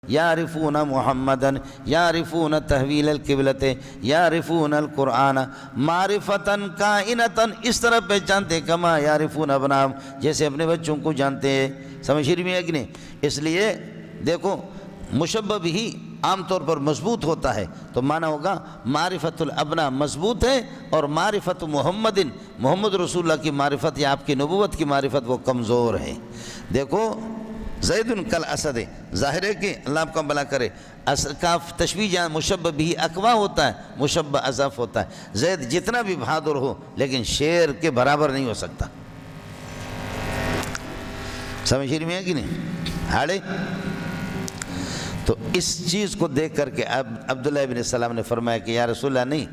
یعرفون محمدن یعرفون تحویل القبلت یعرفون القرآن معرفتاً کائنتاً، اس طرح پہچانتے کما یعرفون ابناہم، جیسے اپنے بچوں کو جانتے ہیں۔ سمجھ رہی ہے کہ نہیں؟ اس لیے دیکھو مشبہ بھی عام طور پر مضبوط ہوتا ہے تو معنی ہوگا معرفت الابنا مضبوط ہے، اور معرفت محمد رسول اللہ کی معرفت یا آپ کی نبوت کی معرفت وہ کمزور ہے۔ دیکھو زید کل اسد، ظاہر ہے کہ اللہ آپ کا بھلا کرے، کاف تشبیہ جہاں مشبہ بھی اقوا ہوتا ہے، مشبہ اضاف ہوتا ہے۔ زید جتنا بھی بہادر ہو لیکن شیر کے برابر نہیں ہو سکتا۔ سمجھ رہی ہے کہ نہیں؟ ہاڑے تو اس چیز کو دیکھ کر کے عبداللہ ابن السلام نے فرمایا کہ یا رسول اللہ نہیں،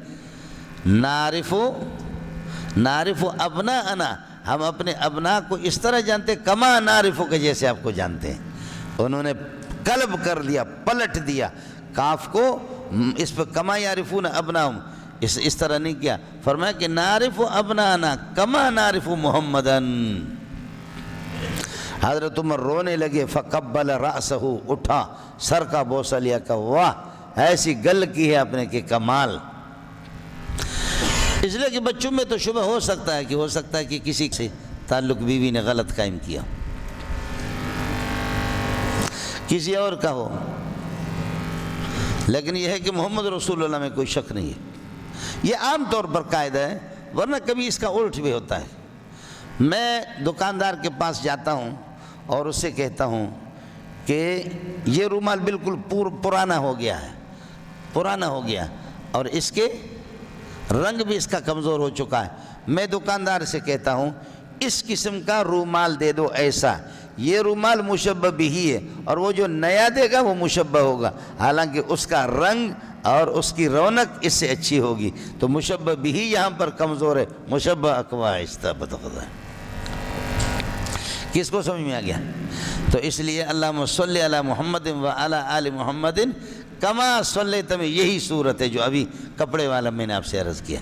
نعرف ابناءنا، ہم اپنے ابناء کو اس طرح جانتے کما نعرف کے جیسے آپ کو جانتے ہیں۔ انہوں نے قلب کر لیا، پلٹ دیا کاف کو، اس پہ کما یعرفون ابناہم اس طرح نہیں کیا، فرمایا کہ نعرف ابناءنا کما نعرف محمدن۔ حضرت عمر رونے لگے، فقبل رأسہ، اٹھا سر کا بوسہ لیا کہ واہ ایسی گل کی ہے اپنے کہ کمال۔ اس لیے کہ بچوں میں تو شبہ ہو سکتا ہے کہ کسی سے تعلق بیوی نے غلط قائم کیا، کسی اور کا ہو، لیکن یہ ہے کہ محمد رسول اللہ میں کوئی شک نہیں ہے۔ یہ عام طور پر قاعدہ ہے، ورنہ کبھی اس کا الٹ بھی ہوتا ہے۔ میں دکاندار کے پاس جاتا ہوں اور اس سے کہتا ہوں کہ یہ رومال بالکل پرانا ہو گیا اور اس کے رنگ بھی اس کا کمزور ہو چکا ہے۔ میں دکاندار سے کہتا ہوں اس قسم کا رومال دے دو ایسا، یہ رومال مشبہ بھی ہے، اور وہ جو نیا دے گا وہ مشبہ ہوگا، حالانکہ اس کا رنگ اور اس کی رونق اس سے اچھی ہوگی۔ تو مشبہ بھی یہاں پر کمزور ہے، مشبہ اقوا آہستہ بدخدا ہے۔ کس کو سمجھ میں آ گیا؟ تو اس لیے اللہم صلی علی محمد و علی آل محمد کما صلیت میں یہی صورت ہے جو ابھی کپڑے والا میں نے آپ سے عرض کیا۔